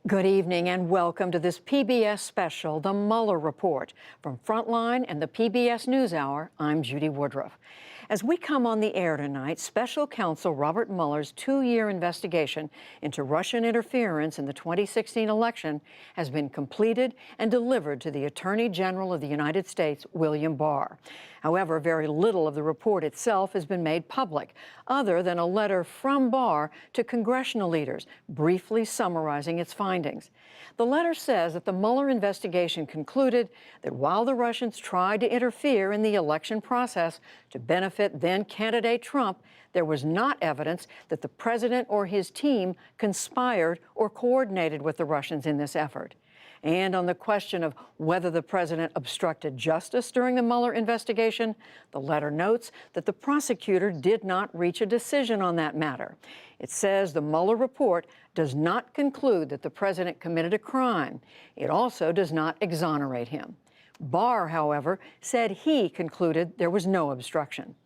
Good evening and welcome to this PBS special, The Mueller Report. From Frontline and the PBS NewsHour, I'm Judy Woodruff. As we come on the air tonight, Special Counsel Robert Mueller's two-year investigation into Russian interference in the 2016 election has been completed and delivered to the Attorney General of the United States, William Barr. However, very little of the report itself has been made public, other than a letter from Barr to congressional leaders, briefly summarizing its findings. The letter says that the Mueller investigation concluded that while the Russians tried to interfere in the election process to benefit then-candidate Trump, there was not evidence that the president or his team conspired or coordinated with the Russians in this effort. And on the question of whether the president obstructed justice during the Mueller investigation, the letter notes that the prosecutor did not reach a decision on that matter. It says the Mueller report does not conclude that the president committed a crime. It also does not exonerate him. Barr, however, said he concluded there was no obstruction.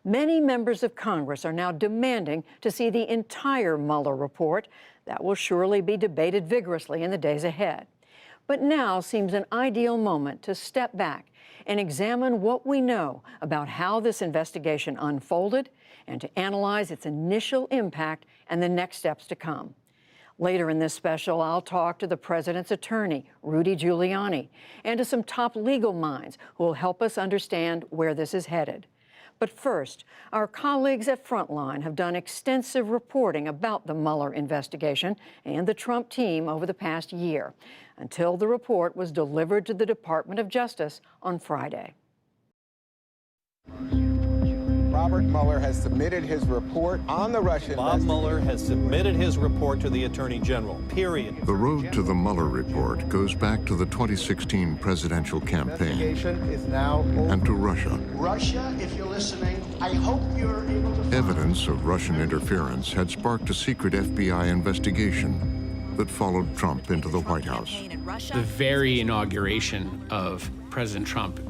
Many members of Congress are now demanding to see the entire Mueller report. That will surely be debated vigorously in the days ahead. But now seems an ideal moment to step back and examine what we know about how this investigation unfolded and to analyze its initial impact and the next steps to come. Later in this special, I'll talk to the president's attorney, Rudy Giuliani, and to some top legal minds who will help us understand where this is headed. But first, our colleagues at Frontline have done extensive reporting about the Mueller investigation and the Trump team over the past year, until the report was delivered to the Department of Justice on Friday. Robert Mueller has submitted his report on the Russian Bob Mueller has submitted his report to the Attorney General, period. The road to the Mueller report goes back to the 2016 presidential campaign and to Russia. Russia, if you're listening, I hope you're able to... Evidence of Russian interference had sparked a secret FBI investigation that followed Trump into the White House. The very inauguration of President Trump,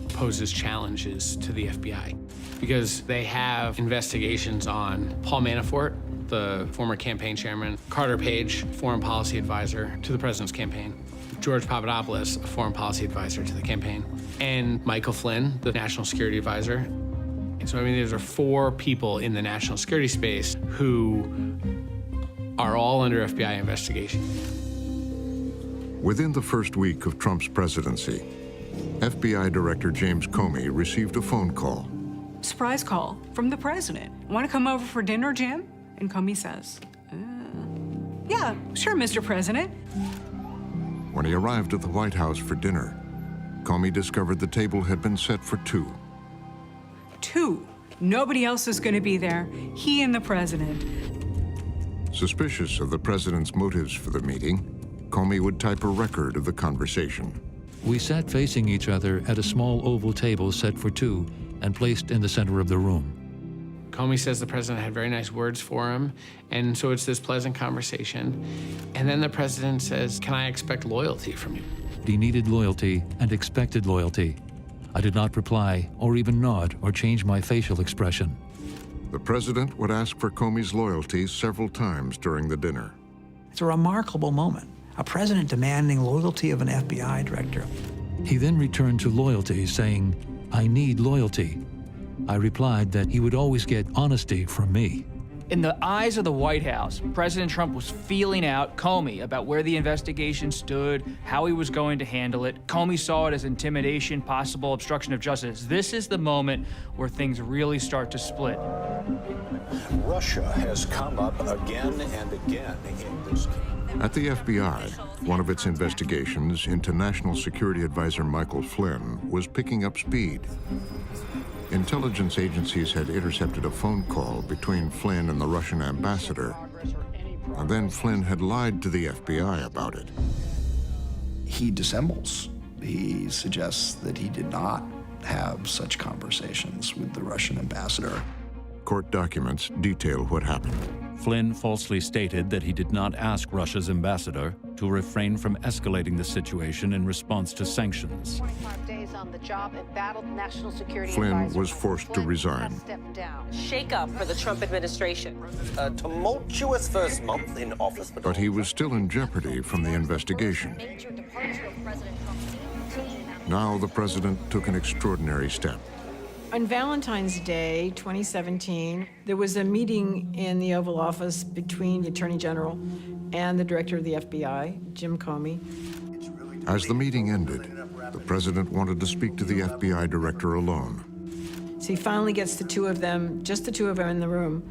poses challenges to the FBI because they have investigations on Paul Manafort, the former campaign chairman, Carter Page, foreign policy advisor to the president's campaign, George Papadopoulos, a foreign policy advisor to the campaign, and Michael Flynn, the national security advisor. And so, these are four people in the national security space who are all under FBI investigation. Within the first week of Trump's presidency, FBI Director James Comey received a phone call. Surprise call from the president. Want to come over for dinner, Jim? And Comey says, yeah, sure, Mr. President. When he arrived at the White House for dinner, Comey discovered the table had been set for two. Two. Nobody else is going to be there. He and the president. Suspicious of the president's motives for the meeting, Comey would type a record of the conversation. We sat facing each other at a small oval table set for two and placed in the center of the room. Comey says the president had very nice words for him, and so it's this pleasant conversation. And then the president says, "Can I expect loyalty from you?" He needed loyalty and expected loyalty. I did not reply or even nod or change my facial expression. The president would ask for Comey's loyalty several times during the dinner. It's a remarkable moment. A president demanding loyalty of an FBI director. He then returned to loyalty, saying, "I need loyalty." I replied that he would always get honesty from me. In the eyes of the White House, President Trump was feeling out Comey about where the investigation stood, how he was going to handle it. Comey saw it as intimidation, possible obstruction of justice. This is the moment where things really start to split. Russia has come up again and again in this case. At the FBI, one of its investigations into National Security Advisor Michael Flynn was picking up speed. Intelligence agencies had intercepted a phone call between Flynn and the Russian ambassador, and then Flynn had lied to the FBI about it. He dissembles. He suggests that he did not have such conversations with the Russian ambassador. Court documents detail what happened. Flynn falsely stated that he did not ask Russia's ambassador to refrain from escalating the situation in response to sanctions. 25 days on the job, embattled national security Flynn advisor was forced to resign. Shake-up for the Trump administration. A tumultuous first month in office, But he was still in jeopardy from the investigation. Now the president took an extraordinary step. On Valentine's Day 2017, there was a meeting in the Oval Office between the Attorney General and the Director of the FBI, Jim Comey. As the meeting ended, the president wanted to speak to the FBI director alone. So he finally gets the two of them, just the two of them in the room,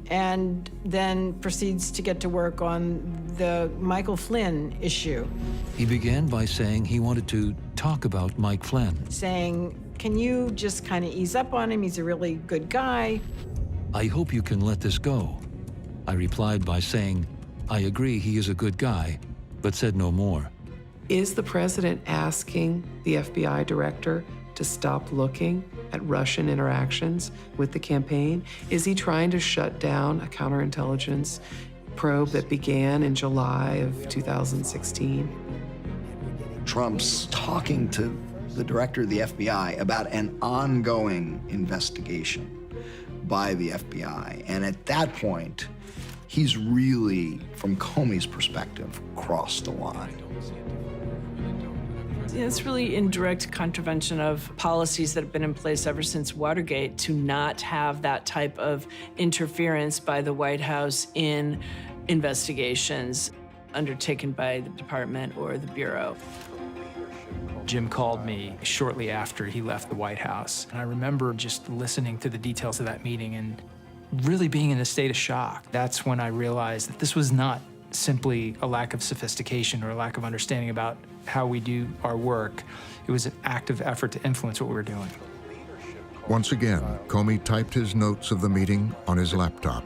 and then proceeds to get to work on the Michael Flynn issue. He began by saying he wanted to talk about Mike Flynn. Saying, can you just kind of ease up on him? He's a really good guy. I hope you can let this go. I replied by saying, I agree he is a good guy, but said no more. Is the president asking the FBI director to stop looking at Russian interactions with the campaign? Is he trying to shut down a counterintelligence probe that began in July of 2016? Trump's talking to the director of the FBI about an ongoing investigation by the FBI. And at that point, he's really, from Comey's perspective, crossed the line. It's really in direct contravention of policies that have been in place ever since Watergate to not have that type of interference by the White House in investigations undertaken by the department or the Bureau. Jim called me shortly after he left the White House. And I remember just listening to the details of that meeting and really being in a state of shock. That's when I realized that this was not simply a lack of sophistication or a lack of understanding about how we do our work. It was an active effort to influence what we were doing. Once again, Comey typed his notes of the meeting on his laptop.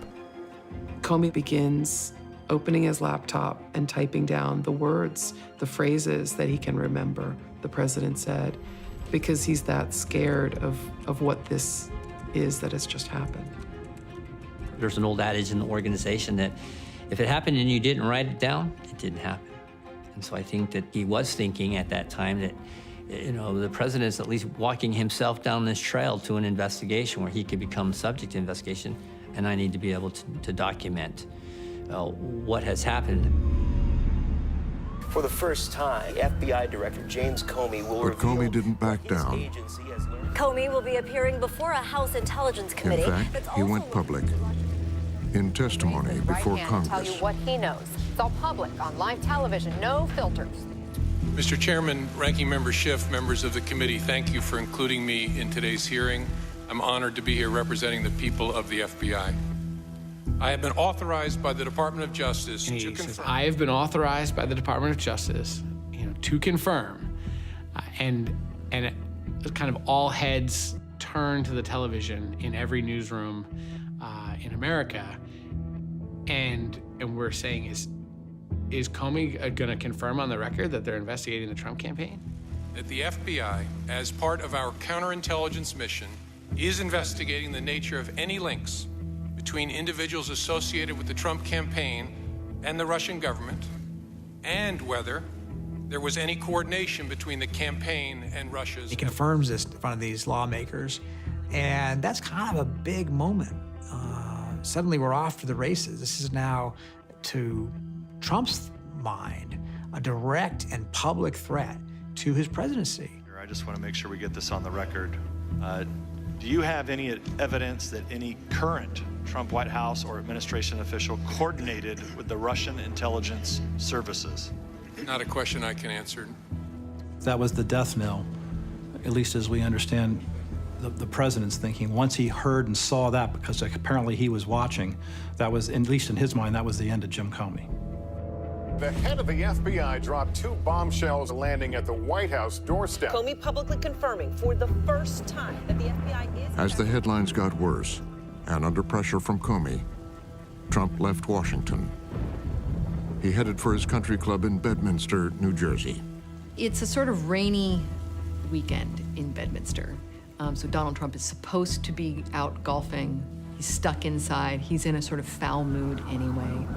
Comey begins opening his laptop and typing down the words, the phrases that he can remember, the president said, because he's that scared of what this is that has just happened. There's an old adage in the organization that if it happened and you didn't write it down, it didn't happen. And so I think that he was thinking at that time that, you know, the president's at least walking himself down this trail to an investigation where he could become subject to investigation, and I need to be able to document what has happened. For the first time, FBI Director James Comey will But Comey didn't back down. Comey will be appearing before a House Intelligence Committee. In fact, he went public. In testimony before Congress. Tell you what he knows. It's all public on live television, no filters. Mr. Chairman, Ranking Member Schiff, members of the committee, thank you for including me in today's hearing. I'm honored to be here representing the people of the FBI. I have been authorized by the Department of Justice to confirm. I have been authorized by the Department of Justice, to confirm, and kind of all heads turn to the television in every newsroom in America, and we're saying, is Comey going to confirm on the record that they're investigating the Trump campaign? That the FBI, as part of our counterintelligence mission, is investigating the nature of any links between individuals associated with the Trump campaign and the Russian government, and whether there was any coordination between the campaign and Russia's. He confirms this in front of these lawmakers, and that's kind of a big moment. Suddenly we're off to the races. This is now, to Trump's mind, a direct and public threat to his presidency. I just want to make sure we get this on the record. Do you have any evidence that any current Trump White House or administration official coordinated with the Russian intelligence services? Not a question I can answer. That was the death knell, at least as we understand the president's thinking. Once he heard and saw that, because apparently he was watching, that was, at least in his mind, that was the end of Jim Comey. The head of the FBI dropped 2 bombshells landing at the White House doorstep. Comey publicly confirming for the first time that the FBI is... As the headlines got worse, and under pressure from Comey, Trump left Washington. He headed for his country club in Bedminster, New Jersey. It's a sort of rainy weekend in Bedminster. So Donald Trump is supposed to be out golfing He's stuck inside. He's in a sort of foul mood anyway.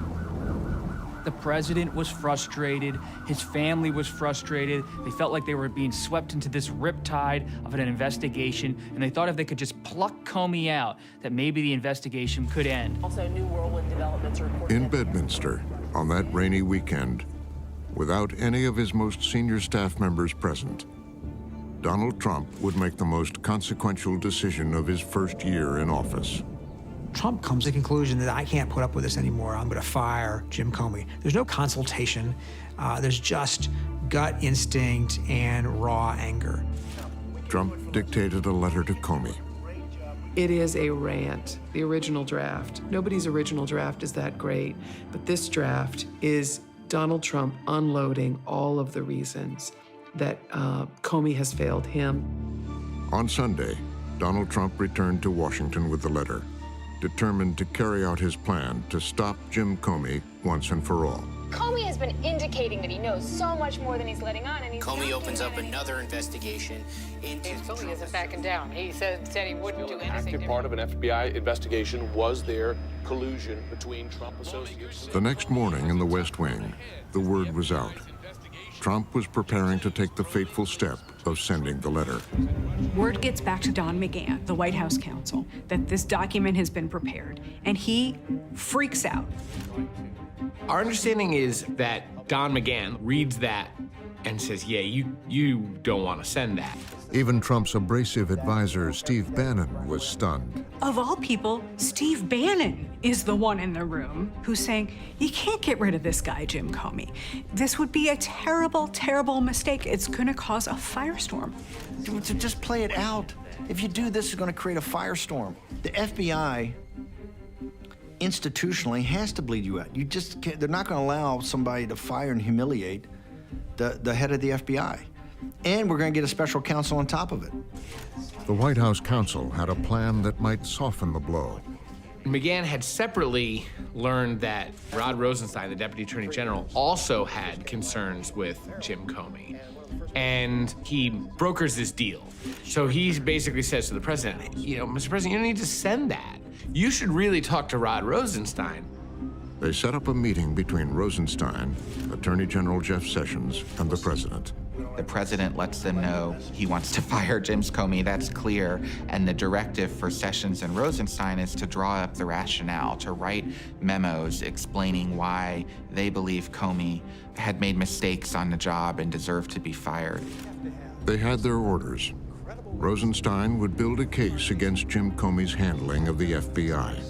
The president was frustrated. His family was frustrated. They felt like they were being swept into this riptide of an investigation, and they thought if they could just pluck Comey out, that maybe the investigation could end. Also, new whirlwind developments are reported. In Bedminster, on that rainy weekend, without any of his most senior staff members present, Donald Trump would make the most consequential decision of his first year in office. Trump comes to the conclusion that I can't put up with this anymore. I'm going to fire Jim Comey. There's no consultation. There's just gut instinct and raw anger. Trump dictated a letter to Comey. It is a rant, the original draft. Nobody's original draft is that great, but this draft is Donald Trump unloading all of the reasons that Comey has failed him. On Sunday, Donald Trump returned to Washington with the letter, determined to carry out his plan to stop Jim Comey once and for all. Comey has been indicating that he knows so much more than he's letting on, and he's Comey opens up another investigation into... Comey isn't backing down. He said he wouldn't do anything different. Part of an FBI investigation was there collusion between Trump associates. The next morning in the West Wing, the word was out. Trump was preparing to take the fateful step of sending the letter. Word gets back to Don McGahn, the White House counsel, that this document has been prepared, and he freaks out. Our understanding is that Don McGahn reads that and says, yeah, you don't want to send that. Even Trump's abrasive advisor, Steve Bannon, was stunned. Of all people, Steve Bannon is the one in the room who's saying, you can't get rid of this guy, Jim Comey. This would be a terrible, terrible mistake. It's gonna cause a firestorm. Just play it out. If you do this, it's gonna create a firestorm. The FBI institutionally has to bleed you out. You just can't, they're not gonna allow somebody to fire and humiliate the head of the FBI. And we're going to get a special counsel on top of it. The White House counsel had a plan that might soften the blow. McGahn had separately learned that Rod Rosenstein, the Deputy Attorney General, also had concerns with Jim Comey. And he brokers this deal. So he basically says to the president, Mr. President, you don't need to send that. You should really talk to Rod Rosenstein. They set up a meeting between Rosenstein, Attorney General Jeff Sessions, and the president. The president lets them know he wants to fire Jim Comey, that's clear, and the directive for Sessions and Rosenstein is to draw up the rationale, to write memos explaining why they believe Comey had made mistakes on the job and deserved to be fired. They had their orders. Rosenstein would build a case against Jim Comey's handling of the FBI.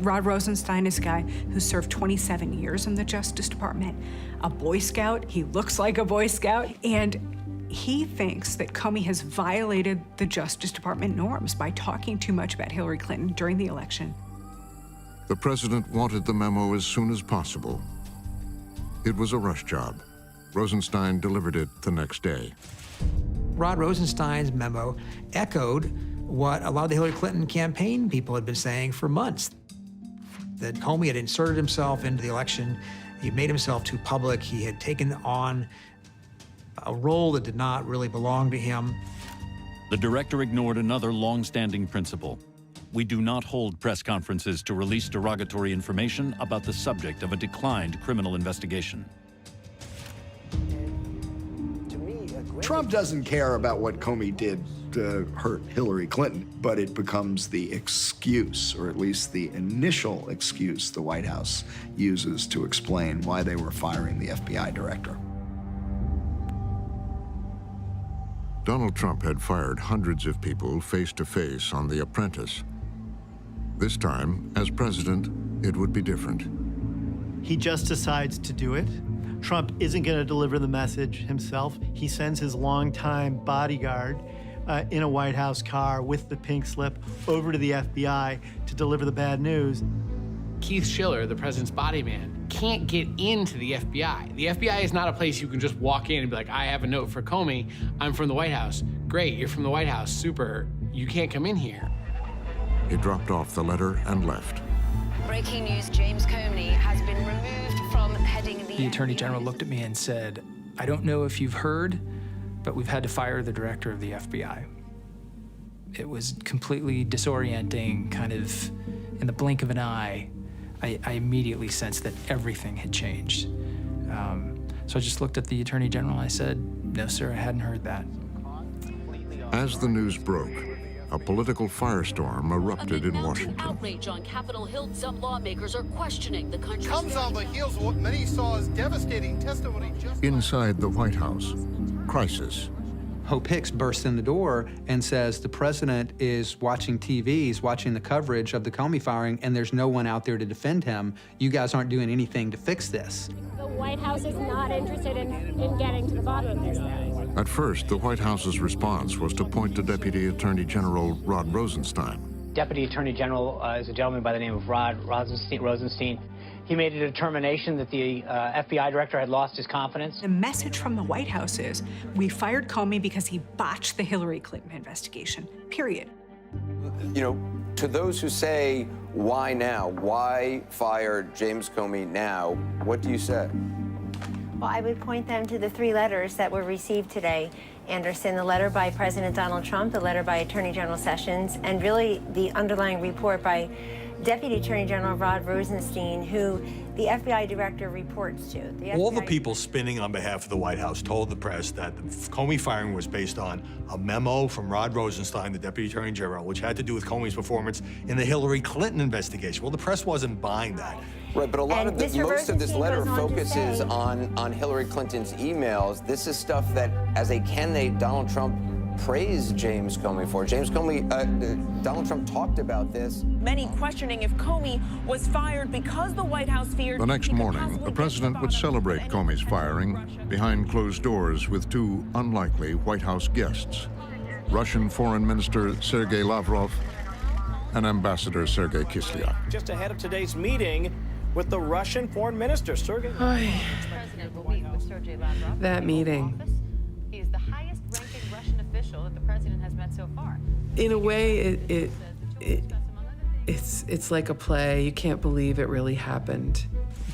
Rod Rosenstein is a guy who served 27 years in the Justice Department, a Boy Scout. He looks like a Boy Scout, and he thinks that Comey has violated the Justice Department norms by talking too much about Hillary Clinton during the election. The president wanted the memo as soon as possible. It was a rush job. Rosenstein delivered it the next day. Rod Rosenstein's memo echoed what a lot of the Hillary Clinton campaign people had been saying for months. That Comey had inserted himself into the election. He made himself too public. He had taken on a role that did not really belong to him. The director ignored another long-standing principle. We do not hold press conferences to release derogatory information about the subject of a declined criminal investigation. Trump doesn't care about what Comey did to hurt Hillary Clinton, but it becomes the excuse, or at least the initial excuse the White House uses to explain why they were firing the FBI director. Donald Trump had fired hundreds of people face-to-face on The Apprentice. This time, as president, it would be different. He just decides to do it. Trump isn't going to deliver the message himself. He sends his longtime bodyguard in a White House car with the pink slip over to the FBI to deliver the bad news. Keith Schiller, the president's body man, can't get into the FBI. The FBI is not a place you can just walk in and be like, I have a note for Comey. I'm from the White House. Great, you're from the White House. Super. You can't come in here. He dropped off the letter and left. Breaking news, James Comey has been removed from heading The Attorney General looked at me and said, I don't know if you've heard, but we've had to fire the director of the FBI. It was completely disorienting, kind of in the blink of an eye, I immediately sensed that everything had changed. So I just looked at the Attorney General and I said, no, sir, I hadn't heard that. As the news broke, a political firestorm erupted in Washington. Outrage on Capitol Hill, some lawmakers are questioning the country's comes on the heels of what many saw as devastating testimony just Inside the White House, crisis. Hope Hicks bursts in the door and says the president is watching TV, he's watching the coverage of the Comey firing, and there's no one out there to defend him. You guys aren't doing anything to fix this. The White House is not interested in getting to the bottom of this. At first, the White House's response was to point to Deputy Attorney General Rod Rosenstein. Deputy Attorney General is a gentleman by the name of Rod Rosenstein. He made a determination that the FBI director had lost his confidence. The message from the White House is, we fired Comey because he botched the Hillary Clinton investigation, period. You know, to those who say, why now? Why fire James Comey now? What do you say? Well, I would point them to the 3 letters that were received today. Anderson, the letter by President Donald Trump, the letter by Attorney General Sessions, and really the underlying report by Deputy Attorney General Rod Rosenstein, who the FBI director reports to. All the people spinning on behalf of the White House told the press that the Comey firing was based on a memo from Rod Rosenstein, the Deputy Attorney General, which had to do with Comey's performance in the Hillary Clinton investigation. Well, the press wasn't buying that. Right, but a lot of most of this letter focuses on Hillary Clinton's emails. This is stuff that, as a candidate, Donald Trump praised James Comey for. Donald Trump talked about this. Many questioning if Comey was fired because the White House feared. The next morning, the president would celebrate Comey's firing behind closed doors with 2 unlikely White House guests, Russian Foreign Minister Sergei Lavrov and Ambassador Sergei Kislyak. Just ahead of today's meeting with the Russian Foreign Minister, Sergei. That meeting. He is the highest-ranking Russian official that the president has met so far. In a way, it's like a play. You can't believe it really happened.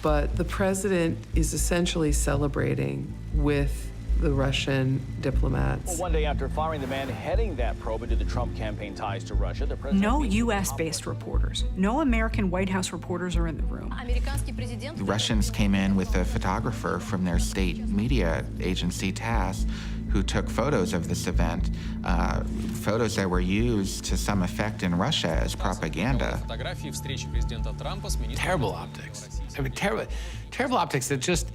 But the president is essentially celebrating with the Russian diplomats. Well, one day after firing the man heading that probe into the Trump campaign ties to Russia, the president... No U.S.-based reporters, no American White House reporters are in the room. The Russians came in with a photographer from their state media agency, TASS, who took photos of this event, photos that were used to some effect in Russia as propaganda. Terrible optics. I mean, terrible optics that just...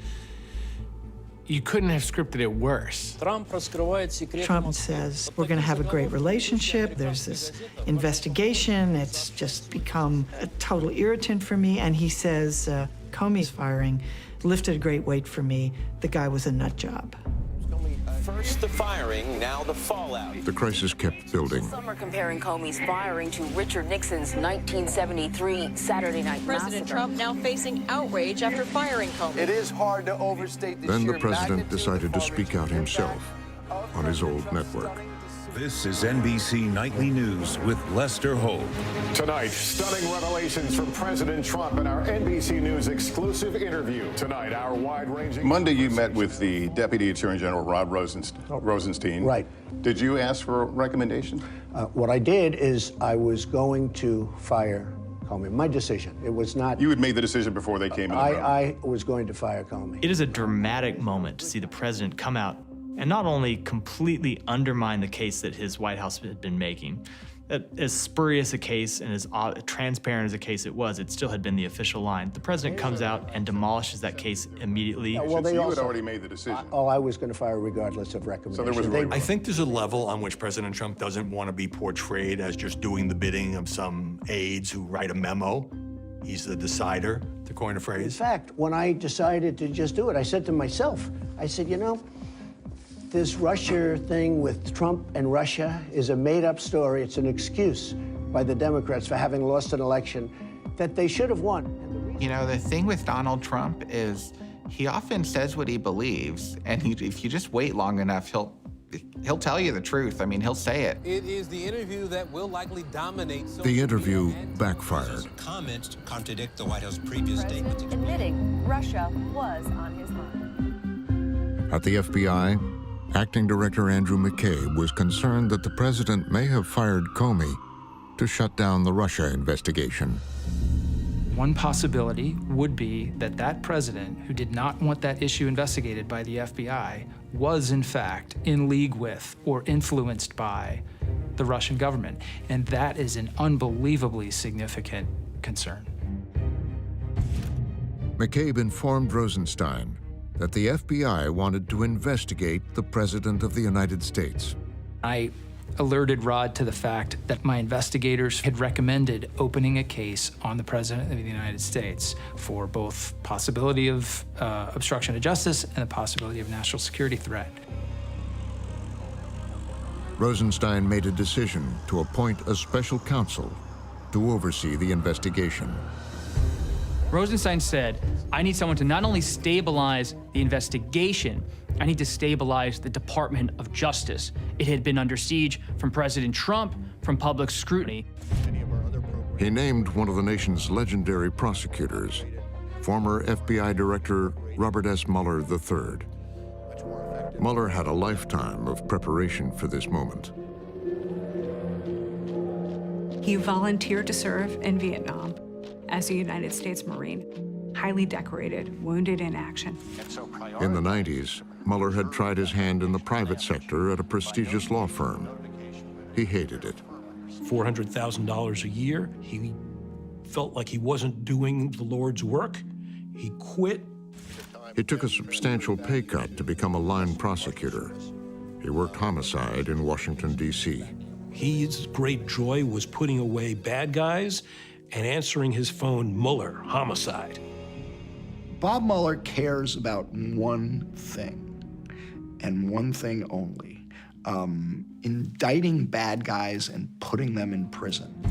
You couldn't have scripted it worse. Trump says, we're going to have a great relationship. There's this investigation. It's just become a total irritant for me. And he says, Comey's firing lifted a great weight for me. The guy was a nut job. First the firing, now the fallout. The crisis kept building. Some are comparing Comey's firing to Richard Nixon's 1973 Saturday Night Massacre. President Trump now facing outrage after firing Comey. It is hard to overstate the Then sheer the president magnitude decided to of speak out himself on his old network. This is NBC Nightly News with Lester Holt. Tonight, stunning revelations from President Trump in our NBC News exclusive interview. Tonight, our wide-ranging... Monday, you met with the Deputy Attorney General, Rod Rosenstein. Right. Did you ask for a recommendation? What I did is I was going to fire Comey. My decision. It was not... You had made the decision before they came in the room. I was going to fire Comey. It is a dramatic moment to see the president come out and not only completely undermine the case that his White House had been making. As spurious a case and as transparent as a case it was, it still had been the official line. The president comes out and demolishes that case immediately. Well, so you had already made the decision. I was going to fire regardless of recommendation. So there was I think there's a level on which President Trump doesn't want to be portrayed as just doing the bidding of some aides who write a memo. He's the decider, to coin a phrase. In fact, when I decided to just do it, I said to myself, I said, you know, this Russia thing with Trump and Russia is a made-up story. It's an excuse by the Democrats for having lost an election that they should have won. You know, the thing with Donald Trump is he often says what he believes, and if you just wait long enough, he'll tell you the truth. I mean, he'll say it. It is the interview that will likely dominate. The interview backfired. Comments to contradict the White House previous statements. Admitting Russia was on his mind. At the FBI, Acting Director Andrew McCabe was concerned that the president may have fired Comey to shut down the Russia investigation. One possibility would be that that president, who did not want that issue investigated by the FBI, was in fact in league with or influenced by the Russian government. And that is an unbelievably significant concern. McCabe informed Rosenstein that the FBI wanted to investigate the President of the United States. I alerted Rod to the fact that my investigators had recommended opening a case on the President of the United States for both possibility of obstruction of justice and the possibility of national security threat. Rosenstein made a decision to appoint a special counsel to oversee the investigation. Rosenstein said, I need someone to not only stabilize the investigation, I need to stabilize the Department of Justice. It had been under siege from President Trump, from public scrutiny. He named one of the nation's legendary prosecutors, former FBI Director Robert S. Mueller III. Mueller had a lifetime of preparation for this moment. He volunteered to serve in Vietnam as a United States Marine, highly decorated, wounded in action. In the 90s, Mueller had tried his hand in the private sector at a prestigious law firm. He hated it. $400,000 a year. He felt like he wasn't doing the Lord's work. He quit. He took a substantial pay cut to become a line prosecutor. He worked homicide in Washington, D.C. His great joy was putting away bad guys and answering his phone, Mueller, homicide. Bob Mueller cares about one thing, and one thing only, indicting bad guys and putting them in prison.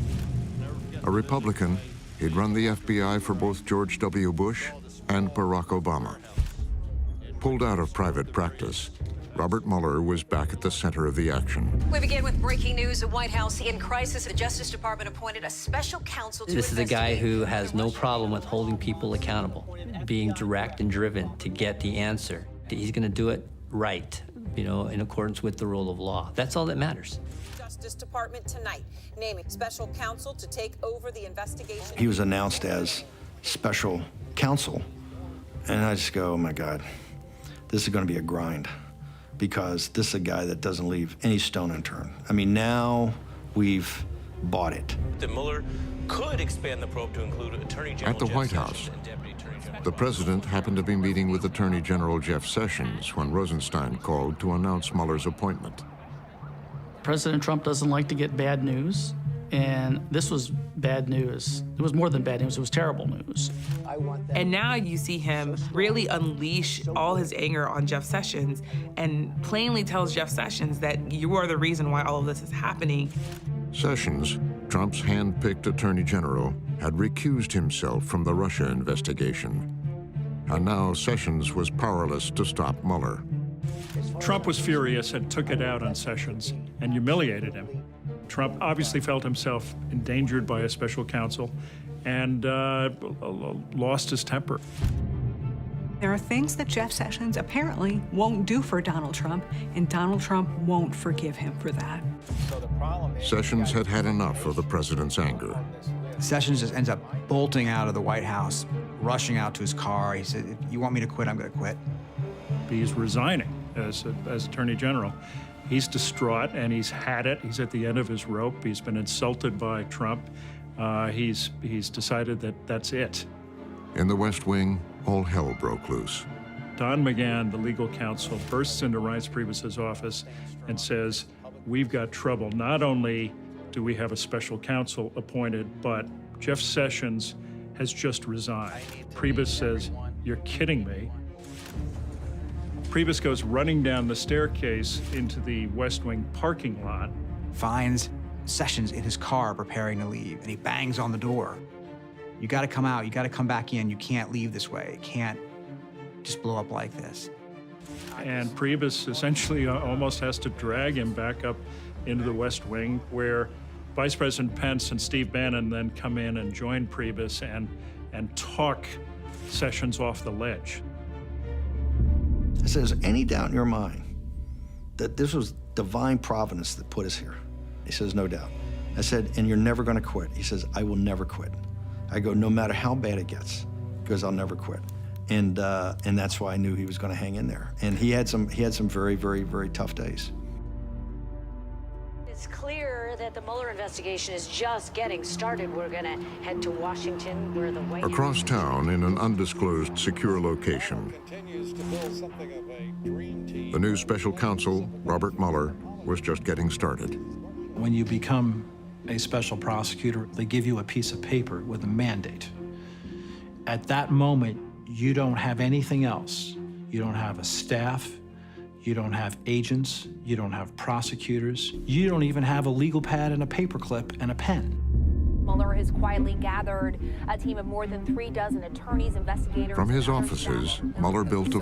A Republican, he'd run the FBI for both George W. Bush and Barack Obama. Pulled out of private practice, Robert Mueller was back at the center of the action. We begin with breaking news. The White House in crisis. The Justice Department appointed a special counsel to This is a guy who has no problem with holding people accountable, being direct and driven to get the answer. He's going to do it right, in accordance with the rule of law. That's all that matters. Justice Department tonight naming special counsel to take over the investigation. He was announced as special counsel, and I just go, oh my God, this is going to be a grind, because this is a guy that doesn't leave any stone unturned. I mean, now we've bought it. That Mueller could expand the probe to include Attorney General At the Jeff White Sessions House, and Deputy Attorney General. the president happened to be meeting with Attorney General Jeff Sessions when Rosenstein called to announce Mueller's appointment. President Trump doesn't like to get bad news, and this was bad news. It was more than bad news, it was terrible news. And now you see him really unleash all his anger on Jeff Sessions and plainly tells Jeff Sessions that you are the reason why all of this is happening. Sessions, Trump's hand-picked attorney general, had recused himself from the Russia investigation. And now Sessions was powerless to stop Mueller. Trump was furious and took it out on Sessions and humiliated him. Trump obviously felt himself endangered by a special counsel and lost his temper. There are things that Jeff Sessions apparently won't do for Donald Trump, and Donald Trump won't forgive him for that. Sessions had had enough of the president's anger. Sessions just ends up bolting out of the White House, rushing out to his car. He said, if you want me to quit, I'm going to quit. He's resigning as Attorney General. He's distraught, and he's had it. He's at the end of his rope. He's been insulted by Trump. He's decided that that's it. In the West Wing, all hell broke loose. Don McGahn, the legal counsel, bursts into Reince Priebus's office and says, we've got trouble. Not only do we have a special counsel appointed, but Jeff Sessions has just resigned. Priebus says, you're kidding me. Priebus goes running down the staircase into the West Wing parking lot. Finds Sessions in his car preparing to leave, and he bangs on the door. You got to come out. You got to come back in. You can't leave this way. It can't just blow up like this. And Priebus essentially almost has to drag him back up into the West Wing, where Vice President Pence and Steve Bannon then come in and join Priebus and talk Sessions off the ledge. I said, is there any doubt in your mind that this was divine providence that put us here? He says, no doubt. I said, and you're never going to quit. He says, I will never quit. I go, no matter how bad it gets, because I'll never quit. And that's why I knew he was going to hang in there. And he had some very, very, very tough days. It's clear that the Mueller investigation is just getting started. We're going to head to Washington, where the White Across town, in an undisclosed secure location, the new special counsel, Robert Mueller, was just getting started. When you become a special prosecutor, they give you a piece of paper with a mandate. At that moment, you don't have anything else. You don't have a staff, you don't have agents, you don't have prosecutors, you don't even have a legal pad and a paperclip and a pen. Mueller has quietly gathered a team of more than 36 attorneys, investigators. From his offices, Mueller built a